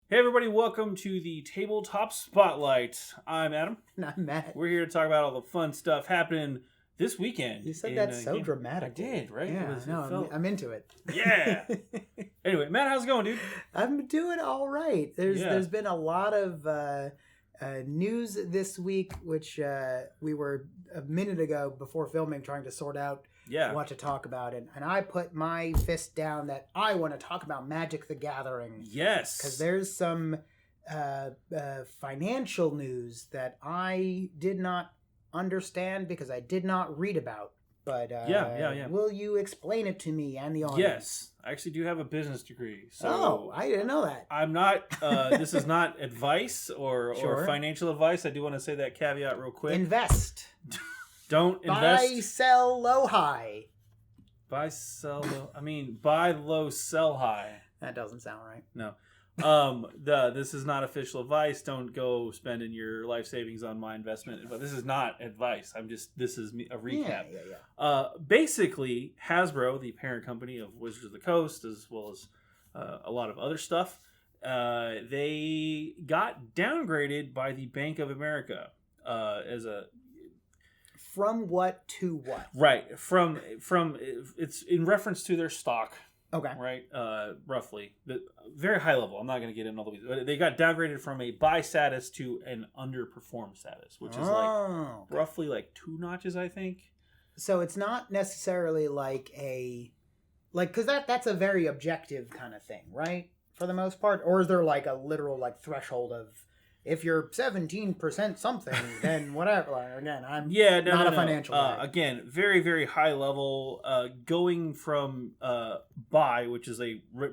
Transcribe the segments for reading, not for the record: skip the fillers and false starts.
Hey everybody, welcome to the Tabletop Spotlight. I'm Adam. And I'm Matt. We're here to talk about all the fun stuff happening this weekend. You said that so dramatically. I did, right? Yeah, I'm into it. Yeah. Anyway, Matt, how's it going, dude? I'm doing all right. There's been a lot of news this week, which we were a minute ago before filming trying to sort out what to talk about. And I put my fist down that I want to talk about Magic the Gathering. Yes. Because there's some financial news that I did not understand because I did not read about. But will you explain it to me and the audience? Yes. I actually do have a business degree. So I didn't know that. I'm not, this is not advice or financial advice. I do want to say that caveat real quick. Invest. Don't invest. Buy, sell, low, high. Buy, sell, low. I mean, buy low, sell high. That doesn't sound right. No. This is not official advice. Don't go spending your life savings on my investment. But this is not advice. This is a recap. Basically, Hasbro, the parent company of Wizards of the Coast, as well as a lot of other stuff, they got downgraded by the Bank of America From what to what? Right. From it's in reference to their stock. Okay. Right. Roughly, very high level. I'm not going to get into all the weeds. But they got downgraded from a buy status to an underperform status, which is roughly like 2 notches, I think. So it's not necessarily because that's a very objective kind of thing, right? For the most part, or is there like a literal threshold of if you're 17% something, then whatever. Again, I'm not a financial guy. Again, very, very high level. Going from buy, which is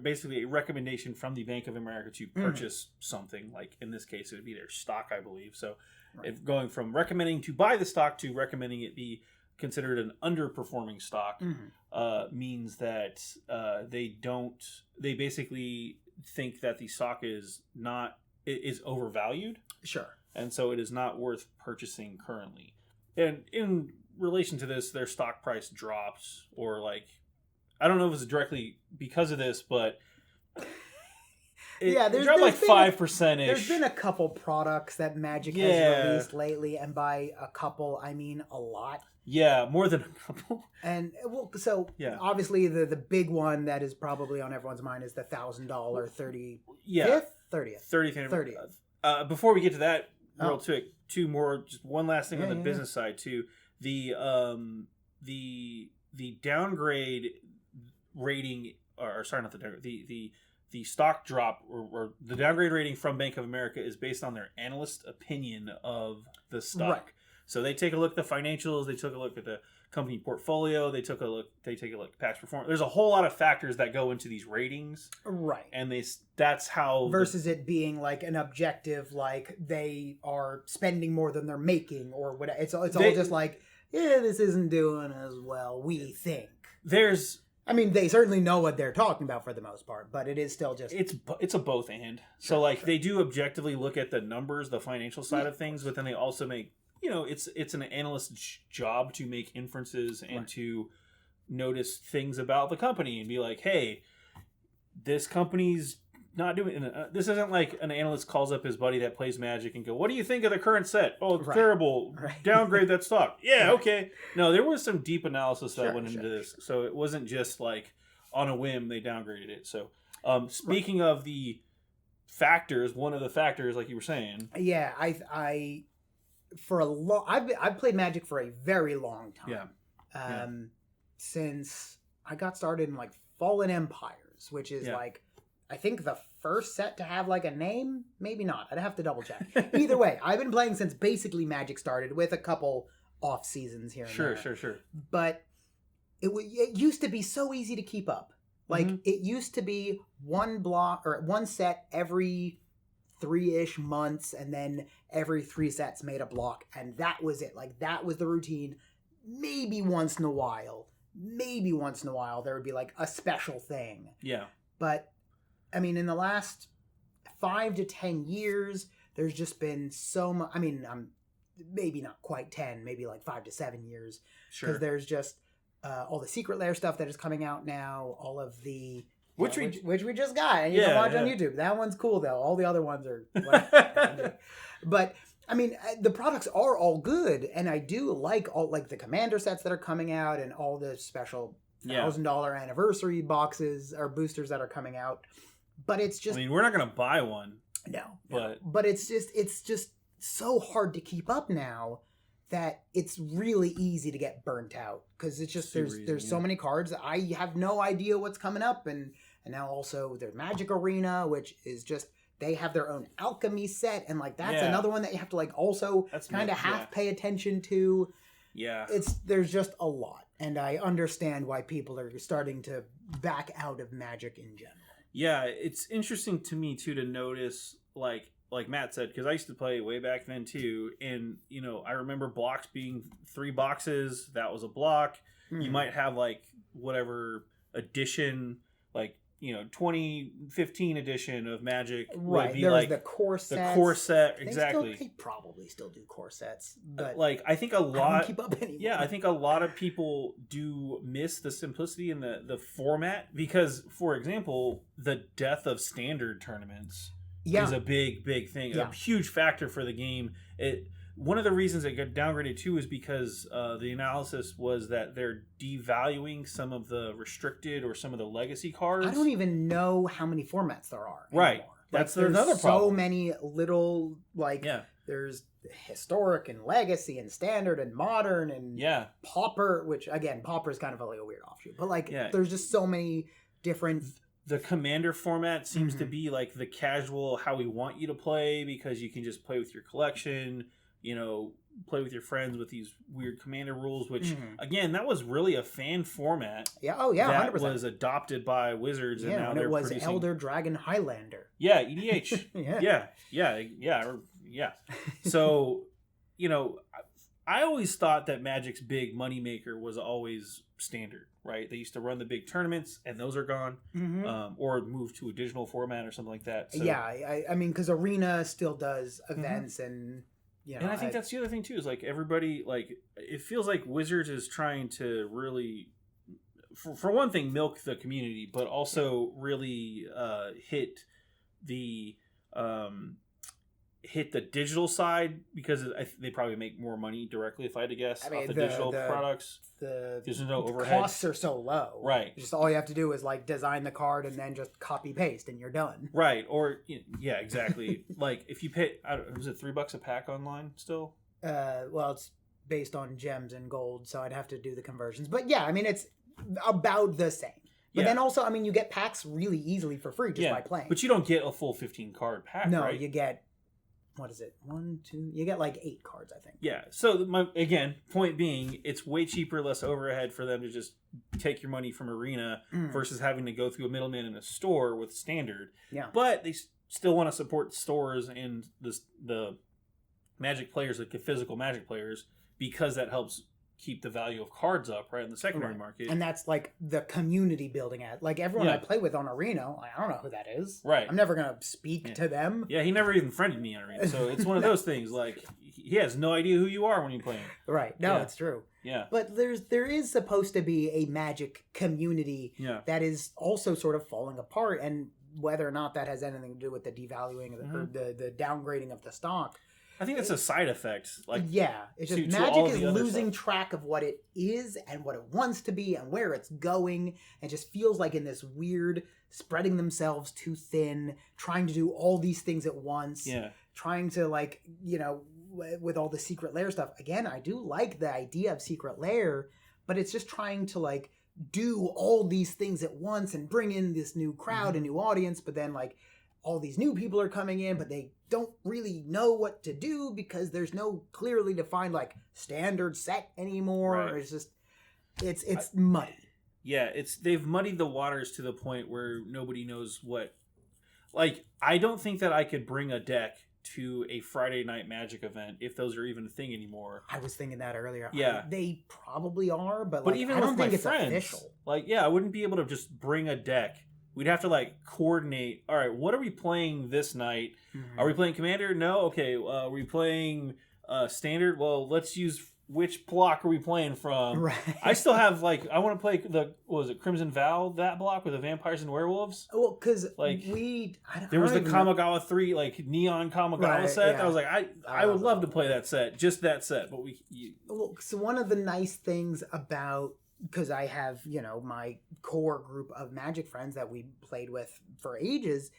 basically a recommendation from the Bank of America to purchase something. Like in this case, it would be their stock, I believe. So, if going from recommending to buy the stock to recommending it be considered an underperforming stock, means that they basically think that the stock is overvalued. Sure. And so it is not worth purchasing currently. And in relation to this, their stock price drops, or I don't know if it's directly because of this, but it dropped 5%-ish. There's been a couple products that Magic has released lately, and by a couple, I mean a lot. Yeah, more than a couple. And obviously the big one that is probably on everyone's mind is the $1,000 30th. Before we get to that, real quick, just one last thing on the business side too. The downgrade rating, or sorry, not the downgrade, the stock drop or the downgrade rating from Bank of America is based on their analyst opinion of the stock. Right. So they take a look at the financials, they took a look at the company portfolio, they take a look at past performance. There's a whole lot of factors that go into these ratings. Right. And that's how versus it being an objective, they are spending more than they're making or whatever. It's all just this isn't doing as well, we think. They certainly know what they're talking about for the most part, but it is still just it's a both and. So they do objectively look at the numbers, the financial side of things, but then they also make it's an analyst's job to make inferences and to notice things about the company and be like, hey, this company's not doing this isn't like an analyst calls up his buddy that plays Magic and go, what do you think of the current set? Oh, it's terrible. Downgrade that stock. Yeah, okay. No, there was some deep analysis that went into this. So it wasn't just on a whim they downgraded it. So speaking of the factors, one of the factors, like you were saying. Yeah, I've played Magic for a very long time. Since I got started in Fallen Empires, which is I think the first set to have a name. Maybe not. I'd have to double check. Either way, I've been playing since basically Magic started, with a couple off seasons here and there. Sure. But it used to be so easy to keep up. It used to be one block or one set every 3-ish months, and then every 3 sets made a block, and that was it. That was the routine. Maybe once in a while there would be a special thing. Yeah. But in the last 5 to 10 years, there's just been so much. Maybe not quite 10, maybe 5 to 7 years. Sure. Because there's just all the Secret Lair stuff that is coming out now, all of the which we just got, and you can watch on YouTube. That one's cool though. All the other ones are, but I mean, the products are all good, and I do like all like the commander sets that are coming out, and all the special $1,000 anniversary boxes or boosters that are coming out. But it's just, I mean, we're not gonna buy one. No. But it's just so hard to keep up now that it's really easy to get burnt out, because it's just there's so many cards that I have no idea what's coming up, and now also there's Magic Arena, which is just, they have their own alchemy set, and like that's another one that you have to like also kind of pay attention to. Yeah, there's just a lot, and I understand why people are starting to back out of Magic in general. Yeah, it's interesting to me too to notice, like Matt said, because I used to play way back then too, and you know, I remember blocks being 3 boxes. That was a block. You might have like whatever edition, like, you know, 2015 edition of Magic, right? Would be there like was the core set. The core set, exactly. They probably still do core sets, but like I think a lot. I don't keep up anymore. Yeah, I think a lot of people do miss the simplicity in the format, because, for example, the death of standard tournaments is a big thing, a huge factor for the game. One of the reasons it got downgraded too is because the analysis was that they're devaluing some of the restricted or some of the legacy cards. I don't even know how many formats there are anymore. Right. That's another problem. So many little, like, there's historic and legacy and standard and modern and pauper, which again, pauper is kind of like a weird offshoot, but like there's just so many different. The commander format seems to be like the casual, how we want you to play, because you can just play with your collection, you know, play with your friends with these weird commander rules, which again, that was really a fan format. Yeah, oh yeah, that 100%. Was adopted by Wizards, and now and they're it was producing... Elder Dragon Highlander. Yeah, EDH. yeah. So, you know, I always thought that Magic's big moneymaker was always standard, right? They used to run the big tournaments, and those are gone, or move to a digital format or something like that. So, yeah, I mean, because Arena still does events, and you know, and I think that's the other thing too, is like everybody, like, it feels like Wizards is trying to really, for one thing, milk the community, but also really hit the digital side, because they probably make more money directly, if I had to guess, off the digital products. There's no overhead. Costs are so low. Right. Just all you have to do is like design the card and then just copy paste and you're done. Right. Or yeah, exactly. Like if you pay, was it $3 a pack online still? Well, it's based on gems and gold, so I'd have to do the conversions. But yeah, I mean, it's about the same. But then also, I mean, you get packs really easily for free just by playing. But you don't get a full 15 card pack, no, right? You get, what is it? 1, 2, you get like 8 cards, I think. Yeah. So again, point being, it's way cheaper, less overhead for them to just take your money from Arena versus having to go through a middleman in a store with standard. Yeah. But they still want to support stores and the Magic players, like the physical Magic players, because that helps keep the value of cards up, right, in the secondary market. And that's like the community building at, like, everyone I play with on Arena, I don't know who that is. Right. I'm never gonna speak to them. Yeah, he never even friended me on Arena, so it's one of those things, like, he has no idea who you are when you play him. Right. No, it's true. Yeah. But there is supposed to be a Magic community that is also sort of falling apart, and whether or not that has anything to do with the devaluing of the downgrading of the stock, I think that's a side effect. Like, it's just Magic is losing track of what it is and what it wants to be and where it's going. It just feels like in this weird spreading themselves too thin, trying to do all these things at once. Yeah. Trying to, like, you know, with all the Secret Lair stuff. Again, I do like the idea of Secret Lair, but it's just trying to, like, do all these things at once and bring in this new crowd, a new audience, but then, like, all these new people are coming in, but they don't really know what to do because there's no clearly defined, like, standard set anymore. Right. It's just, it's muddy. Yeah, they've muddied the waters to the point where nobody knows what. Like, I don't think that I could bring a deck to a Friday Night Magic event, if those are even a thing anymore. I was thinking that earlier. Yeah. They probably are, but like, even I don't with think it's friends, official. Like, yeah, I wouldn't be able to just bring a deck. We'd have to, like, coordinate. All right, what are we playing this night? Are we playing Commander? No? Okay. Are we playing Standard? Well, let's use which block are we playing from? Right. I still have I want to play Crimson Vow, that block with the vampires and werewolves. Well, because Like there there was the Kamigawa 3 neon Kamigawa set. Yeah. I was like, I would love to play that set, just that set. But so one of the nice things about, because I have my core group of Magic friends that we played with for ages,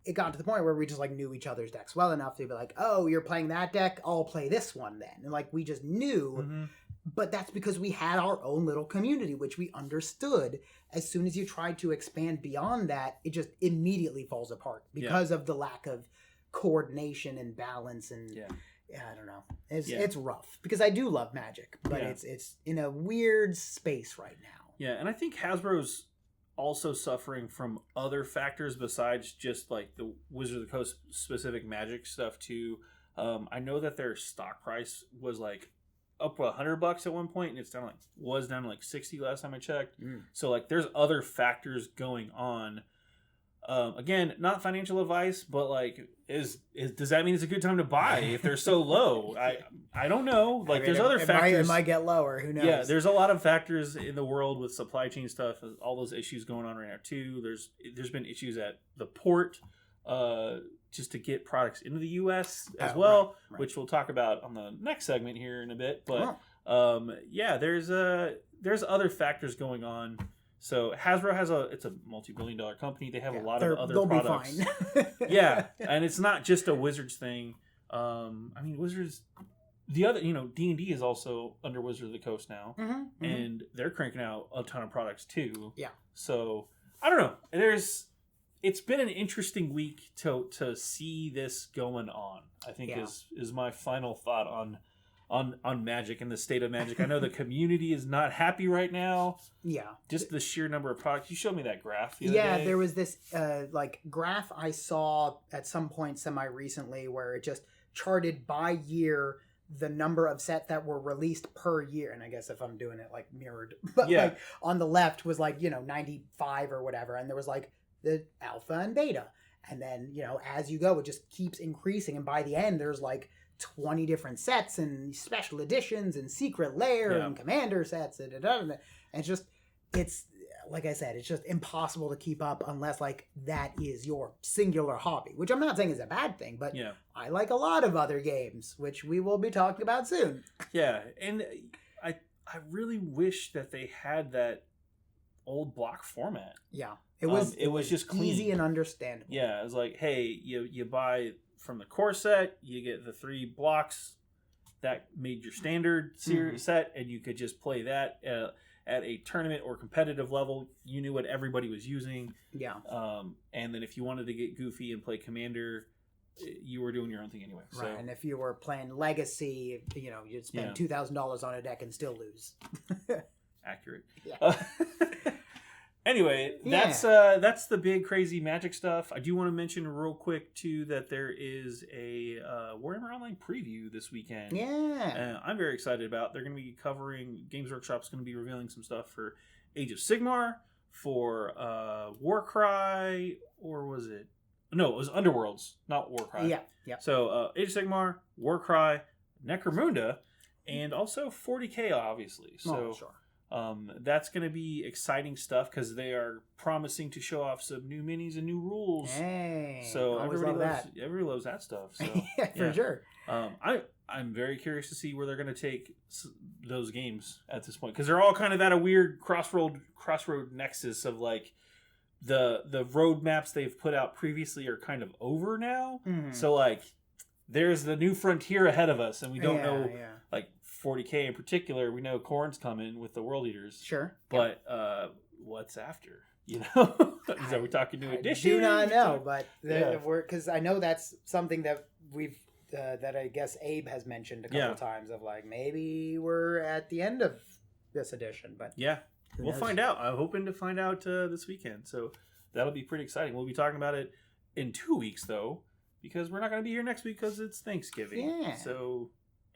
it got to the point where we just knew each other's decks well enough to be like, oh, you're playing that deck, I'll play this one then, and we just knew. Mm-hmm. But that's because we had our own little community, which we understood. As soon as you try to expand beyond that, it just immediately falls apart because of the lack of coordination and balance. And I don't know. It's rough because I do love Magic, but it's in a weird space right now. Yeah, and I think Hasbro's also suffering from other factors besides just the Wizard of the Coast specific Magic stuff too. I know that their stock price was up to $100 at one point, and it's was down to 60 last time I checked. So there's other factors going on. Again, not financial advice, but does that mean it's a good time to buy if they're so low? I don't know. There's other factors. It might get lower. Who knows? Yeah, there's a lot of factors in the world with supply chain stuff. All those issues going on right now too. There's been issues at the port, just to get products into the U.S. as well, right. Which we'll talk about on the next segment here in a bit. But there's other factors going on. So Hasbro it's a multi-billion-dollar company. They have a lot of other products. They'll be fine. Yeah, and it's not just a Wizards thing. Wizards. The other, D&D is also under Wizard of the Coast now, and they're cranking out a ton of products too. Yeah. So I don't know. It's been an interesting week to see this going on. I think is my final thought on Magic and the state of Magic. I know the community is not happy right now. Yeah. Just the sheer number of products. You showed me that graph the other day. There was this graph I saw at some point semi-recently where it just charted by year the number of sets that were released per year. And I guess if I'm doing it mirrored. But on the left was 95 or whatever. And there was the alpha and beta. And then, as you go, it just keeps increasing. And by the end, there's 20 different sets and special editions and secret lair and commander sets and it's like I said, it's just impossible to keep up unless that is your singular hobby, which I'm not saying is a bad thing, but I like a lot of other games, which we will be talking about soon. Yeah, and I really wish that they had that old block format. Yeah, it was just clean. Easy and understandable. Yeah, it was hey, you buy from the core set, you get the 3 blocks that made your standard series set, and you could just play that at a tournament or competitive level. You knew what everybody was using. Yeah. And then if you wanted to get goofy and play Commander, you were doing your own thing anyway. Right. So. And if you were playing Legacy, you'd spend $2,000 on a deck and still lose. Accurate. Yeah. Anyway, that's the big crazy Magic stuff. I do want to mention real quick too that there is a Warhammer Online preview this weekend. Yeah, I'm very excited about. They're going to be covering. Games Workshop's going to be revealing some stuff for Age of Sigmar, for Warcry, or was it? No, it was Underworlds, not Warcry. Yeah. So Age of Sigmar, Warcry, Necromunda, and also 40K, obviously. So. Sure. That's going to be exciting stuff because they are promising to show off some new minis and new rules. Hey, so everybody loves that stuff. So, for sure. I'm very curious to see where they're going to take those games at this point because they're all kind of at a weird crossroad nexus of the roadmaps they've put out previously are kind of over now. Mm-hmm. So there's the new frontier ahead of us, and we don't know 40K in particular. We know Khorne's coming with the World Eaters. Sure. But what's after? Are we talking new edition? I do not know, but because I know that's something that we've that I guess Abe has mentioned a couple times of maybe we're at the end of this edition. But we'll find out. I'm hoping to find out this weekend. So that'll be pretty exciting. We'll be talking about it in 2 weeks though, because we're not going to be here next week because it's Thanksgiving. Yeah. So.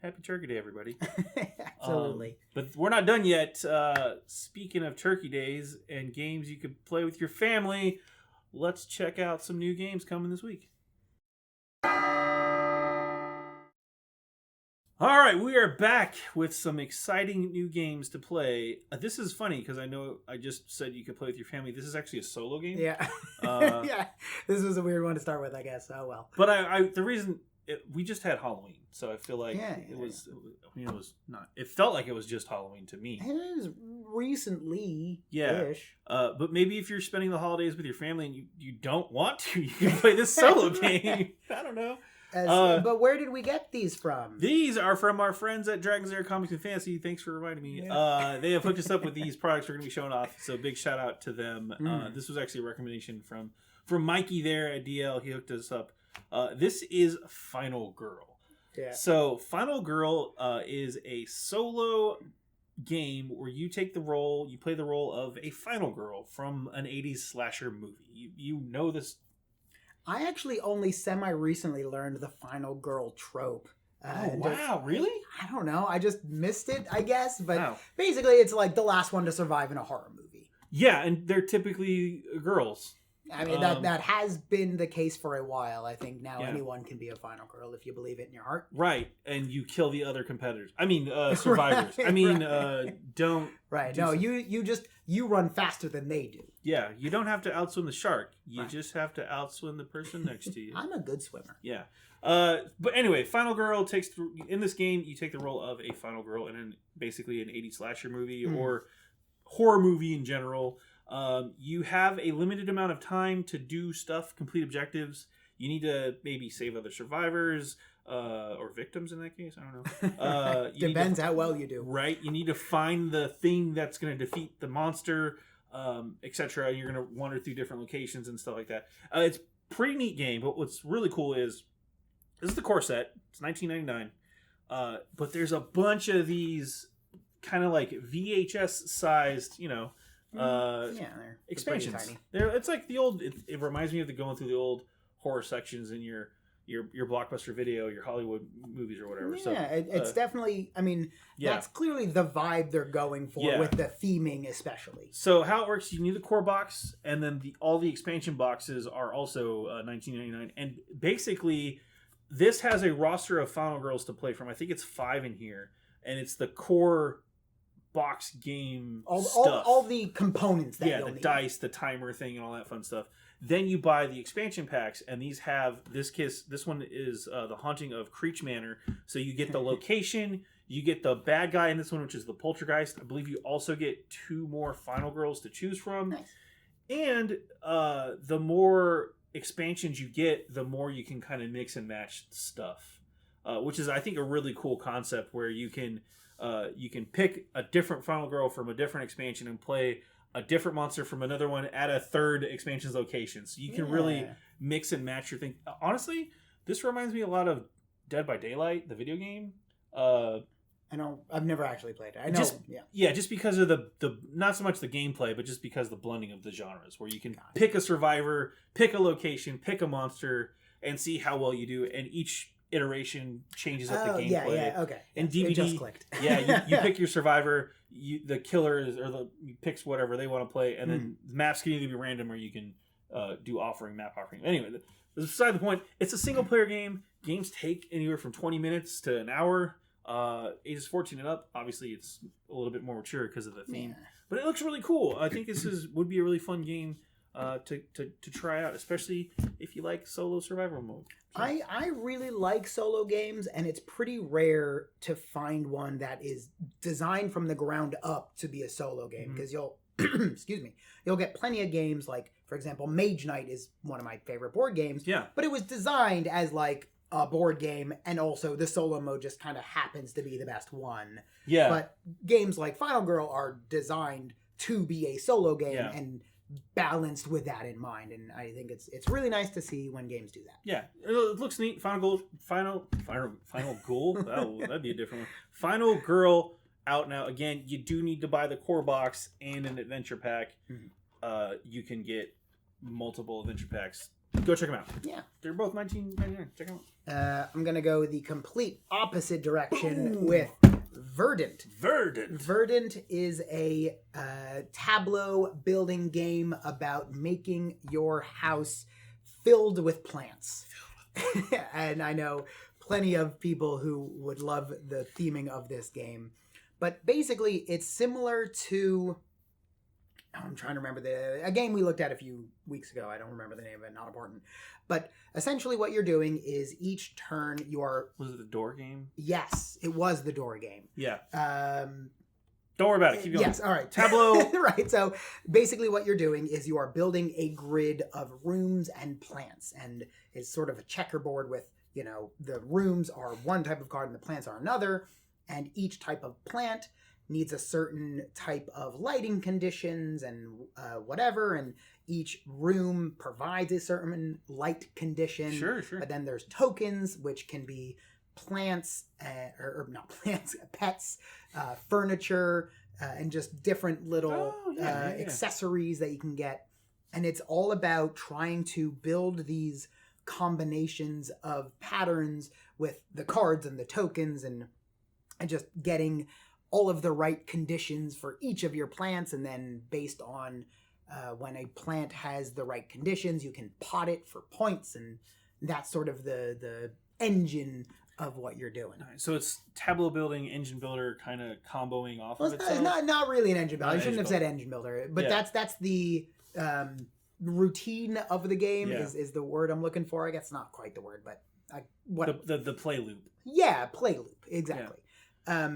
Happy Turkey Day, everybody. Absolutely. But we're not done yet. Speaking of Turkey Days and games you could play with your family, let's check out some new games coming this week. All right, we are back with some exciting new games to play. This is funny because I know I just said you could play with your family. This is actually a solo game. Yeah. Yeah. This was a weird one to start with, I guess. Oh, well. But the reason we just had Halloween, so I feel like it was not. It felt like it was just Halloween to me. It was recently. Yeah. But maybe if you're spending the holidays with your family and you don't want to, you can play this solo game. I don't know. But where did we get these from? These are from our friends at Dragon's Lair Comics and Fantasy. Thanks for reminding me. Yeah. They have hooked us up with these products we're going to be showing off. So big shout out to them. This was actually a recommendation from Mikey there at DL. He hooked us up. This is Final Girl. Yeah. So Final Girl is a solo game where you play the role of a final girl from an 80s slasher movie. You know this. I actually only semi-recently learned the final girl trope. Wow, really? I don't know. I just missed it, I guess. But basically, it's like the last one to survive in a horror movie. Yeah, and they're typically girls. I mean, that has been the case for a while. I think now anyone can be a final girl if you believe it in your heart. Right, and you kill the other competitors. I mean, survivors. Right, I mean, don't... Right, no, you run faster than they do. Yeah, you don't have to outswim the shark. You just have to outswim the person next to you. I'm a good swimmer. Yeah. But anyway, Final Girl in this game, you take the role of a final girl in basically an 80s slasher movie or horror movie in general. You have a limited amount of time to do stuff, complete objectives. You need to maybe save other survivors or victims in that case. I don't know. Depends how well you do. Right. You need to find the thing that's going to defeat the monster, etc. You're going to wander through different locations and stuff like that. It's a pretty neat game, but what's really cool is this is the core set. It's $19.99. But there's a bunch of these kind of like VHS sized, they're expansions. tiny. It's like the old. It reminds me of going through the old horror sections in your Blockbuster Video, your Hollywood movies or whatever. Yeah, so it's definitely. I mean, that's clearly the vibe they're going for with the theming, especially. So how it works? You need the core box, and then all the expansion boxes are also $19.99. And basically, this has a roster of Final Girls to play from. I think it's 5 in here, and it's the core box game stuff. All the components that you'll the need. Dice, the timer thing, and all that fun stuff. Then you buy the expansion packs, and these have this one is the Haunting of Creech Manor. So you get the location, you get the bad guy in this one, which is the Poltergeist. I believe you also get 2 more Final Girls to choose from. Nice. And the more expansions you get, the more you can kind of mix and match stuff, which is, I think, a really cool concept where you can pick a different Final Girl from a different expansion and play a different monster from another one at a third expansion's location. So you can really mix and match your thing. Honestly, this reminds me a lot of Dead by Daylight, the video game. I've never actually played it. I know. Just because of the not so much the gameplay, but just because of the blending of the genres, where you can pick a survivor, pick a location, pick a monster, and see how well you do. And each iteration changes up the gameplay. Yeah, okay. And DVD, it just clicked. you pick your survivor, the killer you picks whatever they want to play, and then the maps can either be random or you can do map offering. Anyway, beside the point, it's a single player game. Games take anywhere from 20 minutes to an hour. Ages 14 and up. Obviously, it's a little bit more mature because of the theme, but it looks really cool. I think this would be a really fun game to try out, especially if you like solo survival mode. So. I really like solo games, and it's pretty rare to find one that is designed from the ground up to be a solo game, because you'll you'll get plenty of games like, for example, Mage Knight is one of my favorite board games. Yeah, but it was designed as like a board game, and also the solo mode just kind of happens to be the best one. Yeah, but games like Final Girl are designed to be a solo game and balanced with that in mind, and I think it's really nice to see when games do that. Yeah, it looks neat. Final goal. That'd be a different one. Final Girl out now. Again, you do need to buy the core box and an adventure pack. You can get multiple adventure packs. Go check them out. Yeah, they're both $19.99. Check them out. I'm gonna go the complete opposite direction with Verdant. Verdant is a tableau building game about making your house filled with plants. And I know plenty of people who would love the theming of this game. But basically, it's similar to... I'm trying to remember a game we looked at a few weeks ago. I don't remember the name of it, not important. But essentially what you're doing is each turn you are... Was it the door game? Yes, it was the door game. Yeah. Don't worry about it. Keep going. Yes, all right. Tableau. Right, so basically what you're doing is you are building a grid of rooms and plants. And it's sort of a checkerboard with, the rooms are one type of card and the plants are another. And each type of plant needs a certain type of lighting conditions and whatever, and each room provides a certain light condition. Sure. But then there's tokens, which can be plants, or not plants, pets, furniture, and just different little accessories that you can get. And it's all about trying to build these combinations of patterns with the cards and the tokens and just getting all of the right conditions for each of your plants, and then based on when a plant has the right conditions, you can pot it for points, and that's sort of the engine of what you're doing. Nice. So it's tableau building, engine builder, kind of comboing off of itself? It's not really an engine builder. I shouldn't have said engine builder, but that's the routine of the game is the word I'm looking for. I guess not quite the word, but the play loop. Yeah, play loop, exactly. Yeah.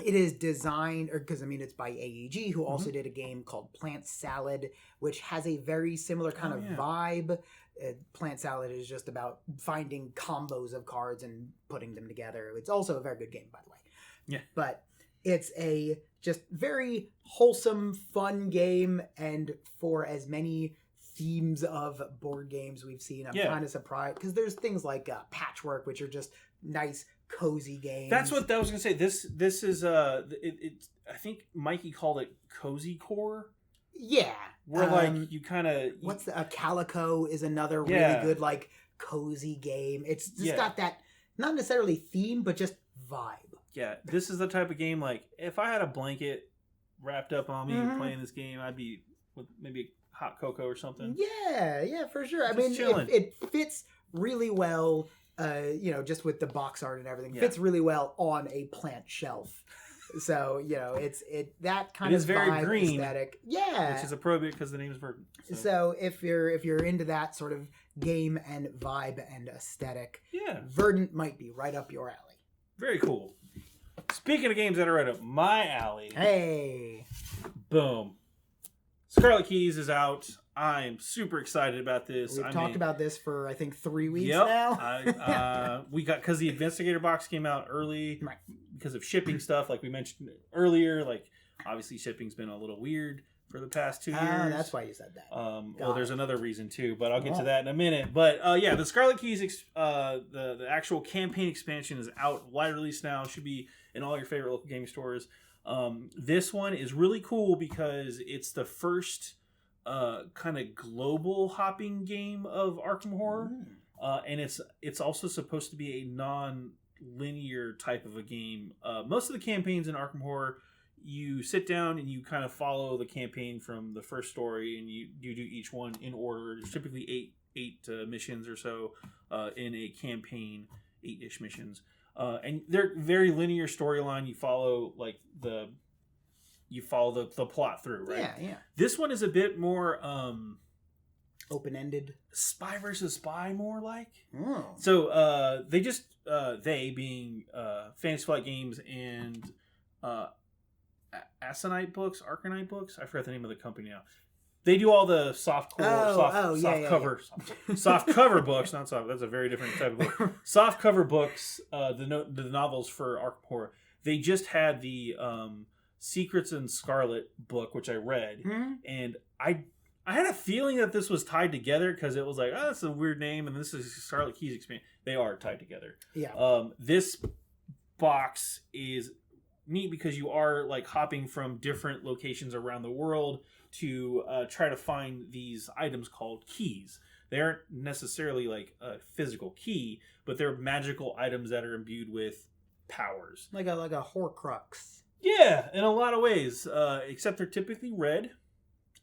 It is designed, because it's by AEG, who also did a game called Plant Salad, which has a very similar kind of vibe. Plant Salad is just about finding combos of cards and putting them together. It's also a very good game, by the way. Yeah. But it's a just very wholesome, fun game, and for as many themes of board games we've seen, I'm kind of surprised, because there's things like Patchwork, which are just nice, cozy games. That's what I was gonna say. This is I think Mikey called it cozy core. Yeah, where you kind of what's a Calico is another really good cozy game. It's just got that not necessarily theme, but just vibe. Yeah, this is the type of game if I had a blanket wrapped up on me playing this game, I'd be with maybe hot cocoa or something. Yeah, for sure. Just it fits really well. Just with the box art and everything, fits really well on a plant shelf. So it's that kind of very vibe, green aesthetic. Yeah, which is appropriate because the name is Verdant. So if you're into that sort of game and vibe and aesthetic, Verdant might be right up your alley. Very cool. Speaking of games that are right up my alley, hey, boom, Scarlet Keys is out. I'm super excited about this. We've talked about this for I think 3 weeks now. We got, because the Investigator box came out early because of shipping stuff, like we mentioned earlier. Obviously shipping's been a little weird for the past 2 years. That's why you said that. There's another reason too, but I'll get to that in a minute. But the Scarlet Keys, the actual campaign expansion is out, wide release now. Should be in all your favorite local gaming stores. This one is really cool because it's the first kind of global hopping game of Arkham Horror, and it's also supposed to be a non-linear type of a game. Most of the campaigns in Arkham Horror, you sit down and you kind of follow the campaign from the first story, and you do each one in order. There's typically eight missions or so in a campaign, 8-ish missions, and they're very linear storyline. You follow the plot through, right? Yeah. This one is a bit more open-ended, spy versus spy, more like. Oh. So they being Fantasy Flight Games and Arcanite Books. I forgot the name of the company now. They do all the soft cover books, not soft. That's a very different type of book. Soft cover books, the novels for Arkham Horror. They just had the Secrets in Scarlet book, which I read, and I had a feeling that this was tied together because it was that's a weird name, and this is Scarlet Keys experience. They are tied together. Yeah. This box is neat because you are hopping from different locations around the world to try to find these items called keys. They aren't necessarily a physical key, but they're magical items that are imbued with powers, like a Horcrux. Yeah, in a lot of ways, except they're typically red,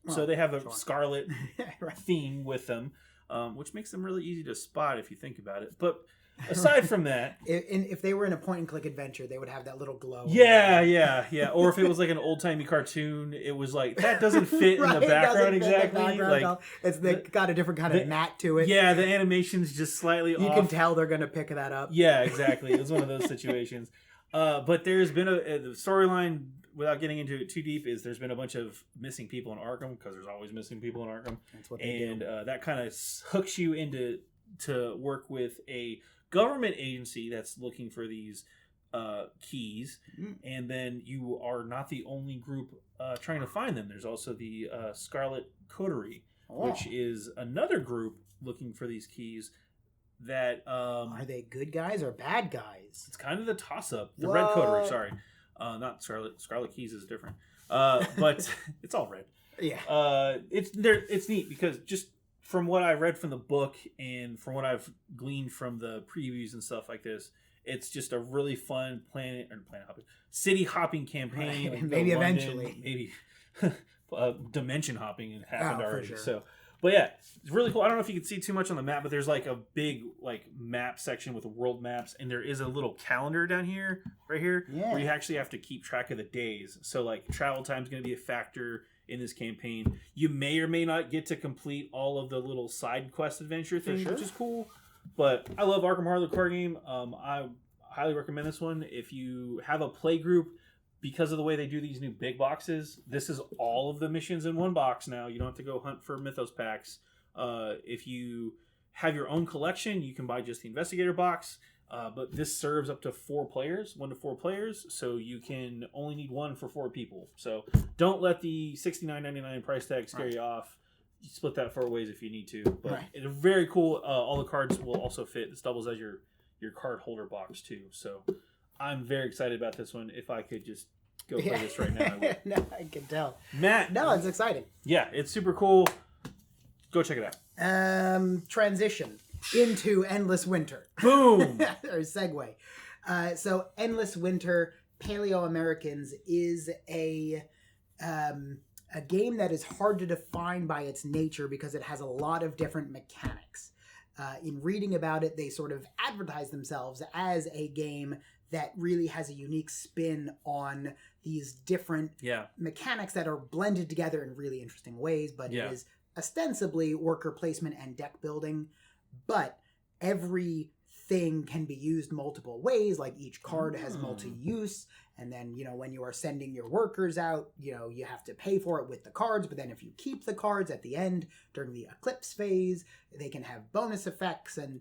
so they have a scarlet theme with them, which makes them really easy to spot if you think about it. But aside from that, if they were in a point and click adventure, they would have that little glow. yeah. Or if it was like an old timey cartoon, it was like that doesn't fit in the background exactly. It's got a different kind of mat to it. Yeah, the animation's just slightly off. You can tell they're gonna pick that up. Yeah, exactly. It was one of those situations. But there's been the storyline, without getting into it too deep, is there's been a bunch of missing people in Arkham, because there's always missing people in Arkham. That's what they do. That kind of hooks you into to work with a government agency that's looking for these keys, and then you are not the only group trying to find them. There's also the Scarlet Coterie, which is another group looking for these keys. That are they good guys or bad guys? It's kind of the toss-up. The Red Coterie, sorry, not Scarlet. Scarlet Keys is different, but it's all red. Yeah, it's neat because just from what I read from the book and from what I've gleaned from the previews and stuff like this, it's just a really fun city hopping campaign. Right. Maybe eventually, maybe dimension hopping happened already. Sure. So. But yeah, it's really cool. I don't know if you can see too much on the map, but there's like a big map section with world maps, and there is a little calendar down here, right here, where you actually have to keep track of the days. So like travel time is going to be a factor in this campaign. You may or may not get to complete all of the little side quest adventure things, which is cool. But I love Arkham Horror, the card game. I highly recommend this one. If you have a play group, because of the way they do these new big boxes, this is all of the missions in one box now. You don't have to go hunt for Mythos packs. If you have your own collection, you can buy just the Investigator box. But this serves up to 1 to 4 players, so you can only need one for 4 people. So don't let the $69.99 price tag scare you off. You split that 4 ways if you need to. But it's very cool. All the cards will also fit. This doubles as your card holder box too. So I'm very excited about this one. If I could just go play this right now, I would. No, I can tell. Matt. No, it's exciting. Yeah, it's super cool. Go check it out. Transition into Endless Winter. Boom! Or segue. So Endless Winter Paleo Americans is a game that is hard to define by its nature because it has a lot of different mechanics. In reading about it, they sort of advertise themselves as a game that really has a unique spin on these different mechanics that are blended together in really interesting ways, but it is ostensibly worker placement and deck building, but everything can be used multiple ways. Like each card has multi-use, and then, when you are sending your workers out, you have to pay for it with the cards, but then if you keep the cards at the end during the eclipse phase, they can have bonus effects, and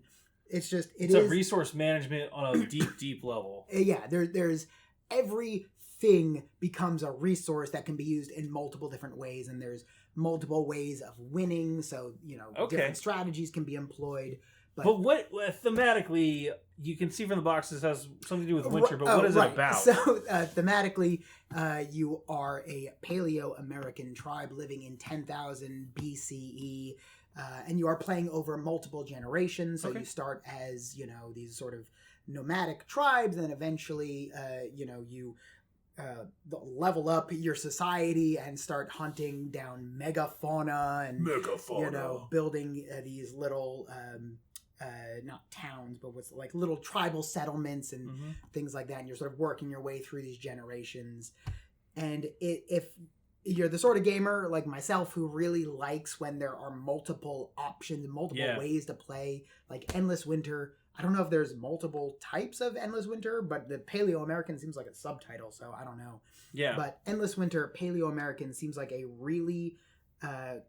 it's a resource management on a deep level. Yeah, there's everything becomes a resource that can be used in multiple different ways, and there's multiple ways of winning. So different strategies can be employed. But what thematically, you can see from the box, this has something to do with winter. But what is it about? So thematically, you are a Paleo American tribe living in 10,000 BCE. And you are playing over multiple generations. So you start as, these sort of nomadic tribes, and then eventually, you level up your society and start hunting down megafauna and, building these little, not towns, but what's like little tribal settlements and things like that. And you're sort of working your way through these generations. And if you're the sort of gamer like myself who really likes when there are multiple options, multiple ways to play, like Endless Winter. I don't know if there's multiple types of Endless Winter, but the Paleo American seems like a subtitle, so I don't know. Yeah. But Endless Winter Paleo American seems like a really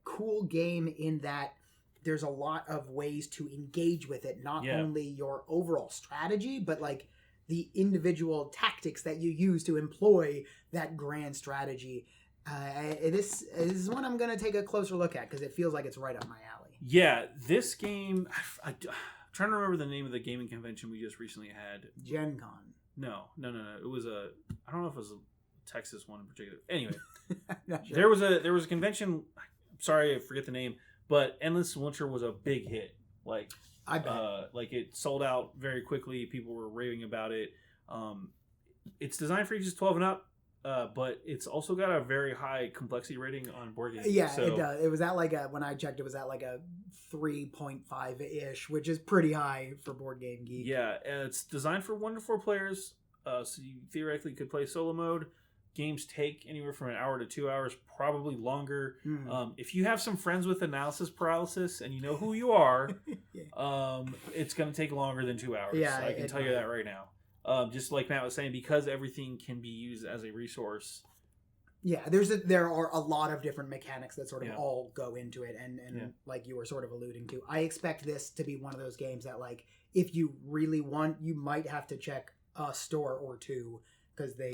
cool game in that there's a lot of ways to engage with it. Not only your overall strategy, but like the individual tactics that you use to employ that grand strategy. This is one I'm going to take a closer look at because it feels like it's right up my alley. Yeah, this game, I'm trying to remember the name of the gaming convention we just recently had. Gen Con. No. It was I don't know if it was a Texas one in particular. Anyway, sure. there was a convention. Sorry, I forget the name, but Endless Winter was a big hit. Like, I bet. Like it sold out very quickly. People were raving about it. It's designed for ages 12 and up. but it's also got a very high complexity rating on board games. Yeah, so, it does. It was at like when I checked, it was at like a 3.5 ish, which is pretty high for Board Game Geek. Yeah, and it's designed for 1 to 4 players, so you theoretically could play solo mode. Games take anywhere from an hour to 2 hours, probably longer. If you have some friends with analysis paralysis and you know who you are, it's going to take longer than 2 hours. Yeah, I can tell you that right now. Just like Matt was saying, because everything can be used as a resource. Yeah, there are a lot of different mechanics that sort of all go into it, and like you were sort of alluding to, I expect this to be one of those games that, like, if you really want, you might have to check a store or two, because they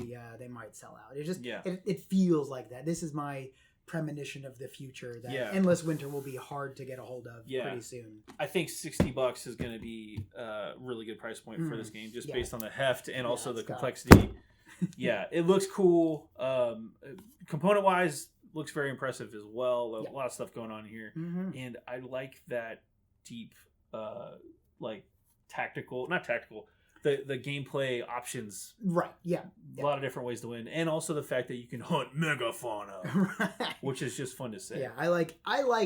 might sell out. It just it feels like that. This is my premonition of the future, that Endless Winter will be hard to get a hold of pretty soon. I think $60 is going to be a really good price point for this game, just based on the heft and also the complexity. Yeah, it looks cool. Component wise, looks very impressive as well. A lot of stuff going on here, and I like that deep, like not tactical. The gameplay options, right? Yeah, a lot of different ways to win, and also the fact that you can hunt megafauna, which is just fun to say. Yeah, I like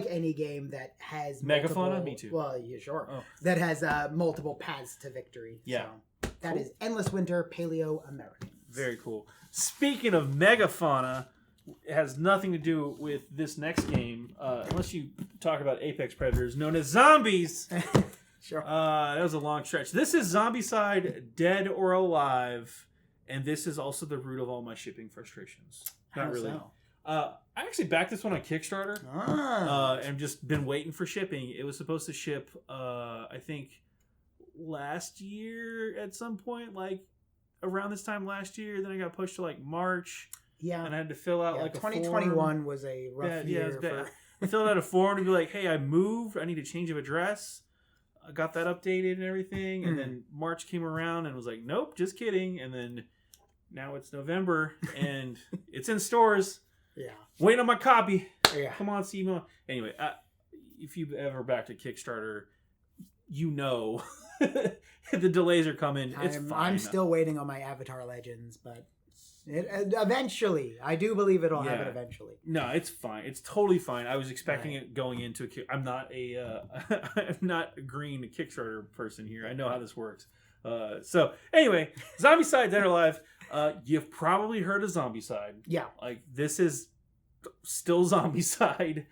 any game that has megafauna. Me too. Well, yeah, sure. Oh. That has multiple paths to victory. Yeah, so that is Endless Winter Paleo Americans. Very cool. Speaking of megafauna, it has nothing to do with this next game, unless you talk about apex predators known as zombies. Sure. That was a long stretch. This is Zombicide Dead or Alive, and this is also the root of all my shipping frustrations. Not really. So? I actually backed this one on Kickstarter, and just been waiting for shipping. It was supposed to ship, I think, last year at some point, like around this time last year. Then I got pushed to like March. Yeah. And I had to fill out like a 2021 form. Was a rough year. I filled out a form to be like, hey, I moved. I need a change of address. I got that updated and everything, and then March came around and was like, nope, just kidding. And then now it's November and it's in stores. Yeah, waiting on my copy. Yeah, come on, see me. Anyway, if you've ever backed a Kickstarter, you know the delays are coming. It's fine. I'm still waiting on my Avatar Legends, but eventually, I do believe it'll happen eventually. No, it's fine. It's totally fine. I was expecting it going into I'm not I'm not a green Kickstarter person here. I know how this works. So anyway, Zombicide Dead or Alive. You've probably heard of Zombicide. Yeah. Like, this is still Zombicide.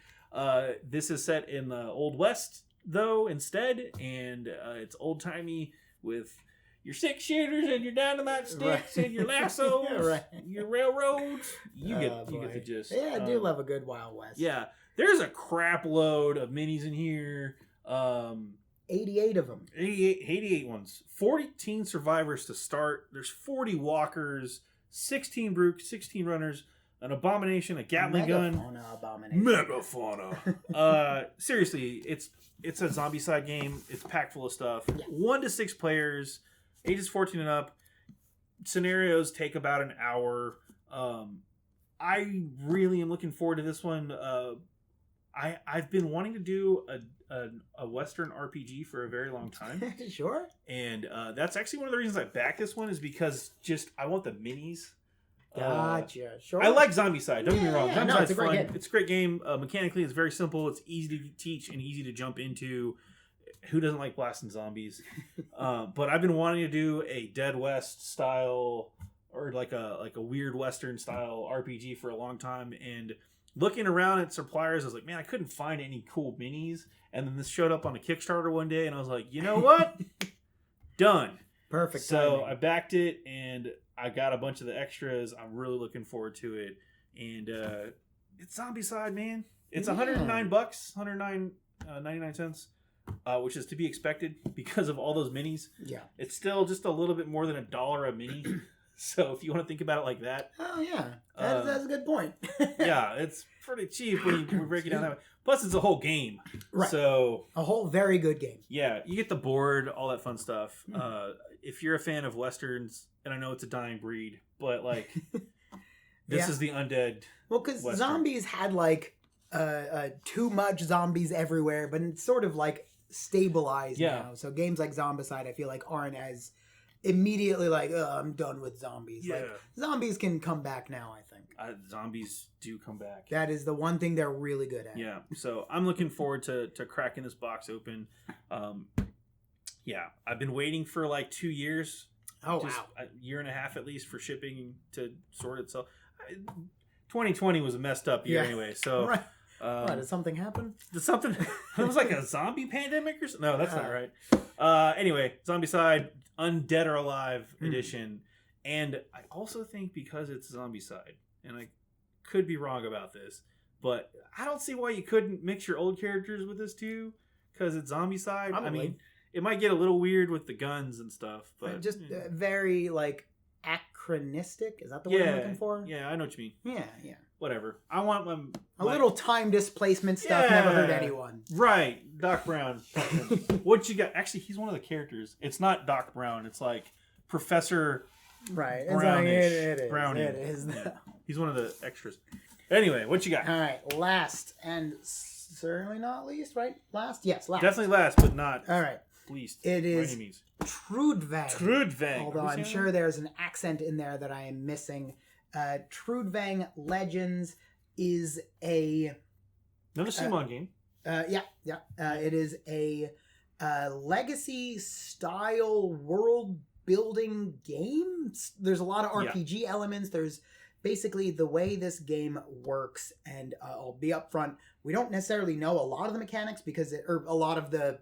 This is set in the Old West though instead, and it's old timey with your 6-shooters and your dynamite sticks and your lassos, your railroads. You get the gist. Yeah, I do love a good Wild West. Yeah, there's a crap load of minis in here. 88 of them. 88 ones. 14 survivors to start. There's 40 walkers, 16 brooks, 16 runners, an abomination, a Gatling gun. Megafauna. Seriously, it's a Zombicide game. It's packed full of stuff. Yeah. 1 to 6 players. Ages 14 and up. Scenarios take about an hour. I really am looking forward to this one. I've been wanting to do a Western RPG for a very long time. Sure. And that's actually one of the reasons I backed this one, is because I want the minis. Gotcha. Sure. I like Zombicide. Don't get me wrong. Zombicide's fun. It's a great game. Mechanically, it's very simple. It's easy to teach and easy to jump into. Who doesn't like blasting zombies? But I've been wanting to do a Dead West style, or like a weird Western style RPG for a long time. And looking around at suppliers, I was like, man, I couldn't find any cool minis. And then this showed up on a Kickstarter one day, and I was like, you know what? Done. Perfect. So timing. I backed it, and I got a bunch of the extras. I'm really looking forward to it. And it's Zombicide, man. It's $109, $109.99, which is to be expected because of all those minis. Yeah. It's still just a little bit more than $1 a mini. So if you want to think about it like that. Oh, yeah. That's a good point. Yeah, it's pretty cheap when you break it down that way. Plus, it's a whole game. Right. So a whole very good game. Yeah, you get the board, all that fun stuff. If you're a fan of Westerns, and I know it's a dying breed, but like, this is the undead. Well, because zombies had like too much zombies everywhere, but it's sort of like stabilized now. So games like Zombicide, I feel like, aren't as immediately like, oh, I'm done with zombies. Yeah. Like, zombies can come back now, I think. Zombies do come back. That is the one thing they're really good at. Yeah, so I'm looking forward to cracking this box open. Yeah, I've been waiting for like 2 years. Oh, wow. A year and a half at least for shipping to sort itself. 2020 was a messed up year anyway, so... Right. Did something happen? Did something... It was like a zombie pandemic or something? No, that's not right. Anyway, Zombicide, Undead or Alive edition. And I also think because it's Zombicide, and I could be wrong about this, but I don't see why you couldn't mix your old characters with this too, because it's Zombicide. I mean, it might get a little weird with the guns and stuff, but just very like anachronistic. Is that the word I'm looking for? Yeah, I know what you mean. Yeah. Whatever. I want them a little time displacement stuff never hurt anyone. Right, Doc Brown. What you got? Actually, he's one of the characters. It's not Doc Brown. It's like Professor. Right, Brownish. it is. Brownie. It is. Yeah. He's one of the extras. Anyway, what you got? All right, last and certainly not least, right? Last, yes, last. Definitely last, but not. All right. Least. It is Trudvang. Trudvang. Although I'm sure there's an accent in there that I am missing. Trudvang Legends is another Simon game. It is a legacy style world building game. There's a lot of RPG elements. There's basically the way this game works, and I'll be upfront. We don't necessarily know a lot of the mechanics or a lot of the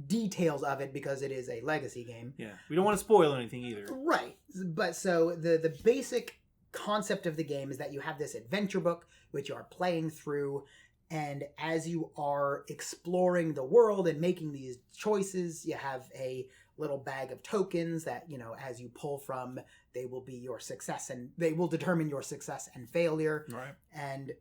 details of it because it is a legacy game. Yeah, we don't want to spoil anything either. Right, but so the basic concept of the game is that you have this adventure book which you are playing through, and as you are exploring the world and making these choices, you have a little bag of tokens that, as you pull from, they will be your success and they will determine your success and failure. Right. And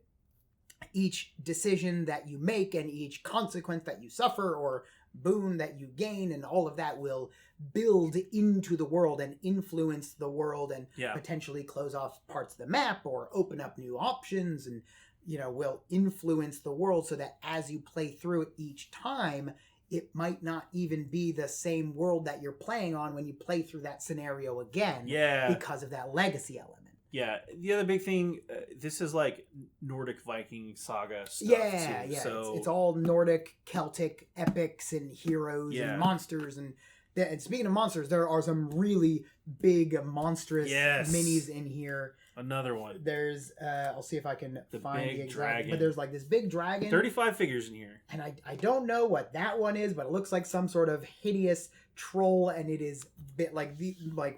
each decision that you make and each consequence that you suffer or boon that you gain and all of that will build into the world and influence the world and potentially close off parts of the map or open up new options and, will influence the world so that as you play through it each time, it might not even be the same world that you're playing on when you play through that scenario again. Yeah. Because of that legacy element. Yeah. The other big thing, this is like Nordic Viking saga stuff. Yeah, too. yeah. So... It's all Nordic, Celtic epics and heroes and monsters. And speaking of monsters, there are some really big monstrous minis in here. Another one. There's, I'll see if I can find the exact dragon. But there's like this big dragon. 35 figures in here. And I don't know what that one is, but it looks like some sort of hideous troll, and it is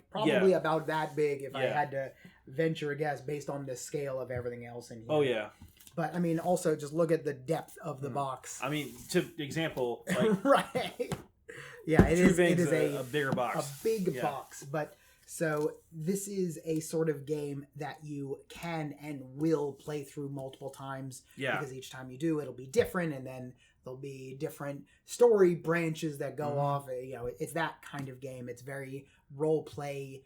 probably about that big if I had to venture a guess based on the scale of everything else in here. Oh, yeah. But, I mean, also just look at the depth of the box. I mean, to example, like... right. Yeah, it is a bigger box. A big box, but... So this is a sort of game that you can and will play through multiple times. Yeah. Because each time you do, it'll be different, and then there'll be different story branches that go off. It's that kind of game. It's very role play,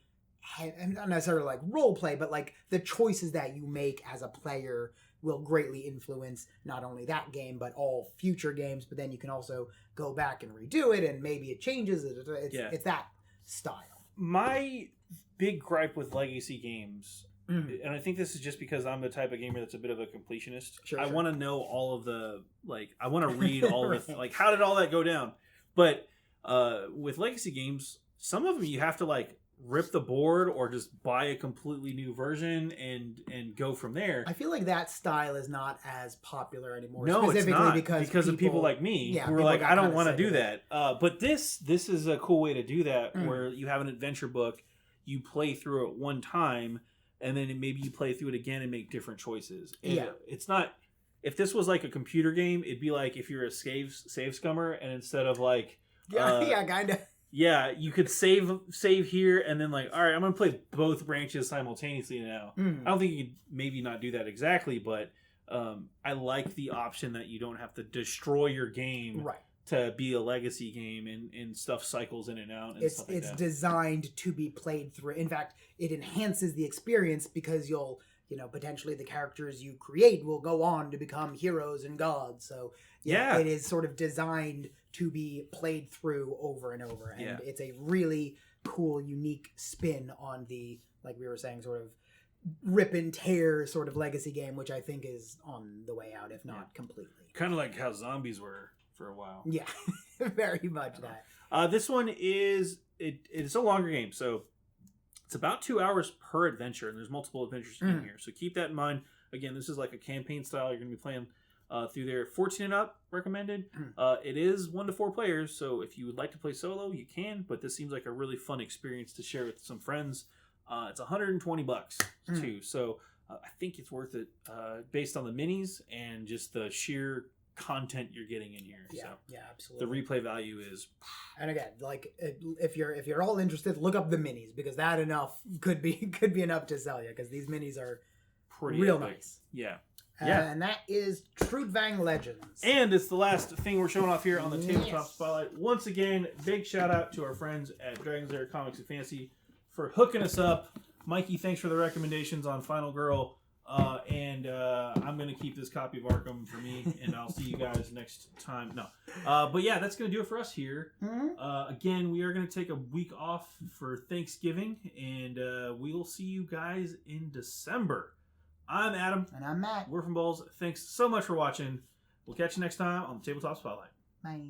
not necessarily like role play, but like the choices that you make as a player will greatly influence not only that game, but all future games. But then you can also go back and redo it, and maybe it changes. It's that style. My big gripe with legacy games, and I think this is just because I'm the type of gamer that's a bit of a completionist. I want to know all of the, I want to read all of the, how did all that go down? But with legacy games, some of them you have to, rip the board or just buy a completely new version and go from there. I feel like that style is not as popular anymore. No, it's not, because of people like me who are like, I don't want to do that. But this is a cool way to do that, where you have an adventure book, you play through it one time, and then maybe you play through it again and make different choices. And it's not... If this was like a computer game, it'd be like if you're a save scummer, and instead of kind of... Yeah, you could save here, and then all right, I'm going to play both branches simultaneously now. I don't think you could maybe not do that exactly, but I like the option that you don't have to destroy your game to be a legacy game, and stuff cycles in and out. And stuff like it's that. Designed to be played through. In fact, it enhances the experience because you'll, potentially the characters you create will go on to become heroes and gods. So it is sort of designed to be played through over and over. And it's a really cool, unique spin on the, like we were saying, sort of rip and tear sort of legacy game, which I think is on the way out, if not completely. Kind of like how zombies were for a while. Yeah, very much that. This one it's a longer game, so it's about 2 hours per adventure, and there's multiple adventures in here. So keep that in mind. Again, this is like a campaign style. You're going to be playing through there. 14 and up recommended. It is 1 to 4 players, so if you would like to play solo, you can. But this seems like a really fun experience to share with some friends. It's $120 too, so I think it's worth it based on the minis and just the sheer content you're getting in here. Yeah, so yeah, absolutely. The replay value is. And again, like if you're all interested, look up the minis, because that could be enough to sell you, because these minis are pretty real epic. nice. Yeah. And that is Trudvang Legends. And it's the last thing we're showing off here on the Tabletop Spotlight. Once again, big shout out to our friends at Dragon's Lair Comics and Fantasy for hooking us up. Mikey, thanks for the recommendations on Final Girl. And I'm going to keep this copy of Arkham for me, and I'll see you guys next time. No. But yeah, that's going to do it for us here. Again, we are going to take a week off for Thanksgiving, and we will see you guys in December. I'm Adam. And I'm Matt. We're from Bowls. Thanks so much for watching. We'll catch you next time on the Tabletop Spotlight. Bye.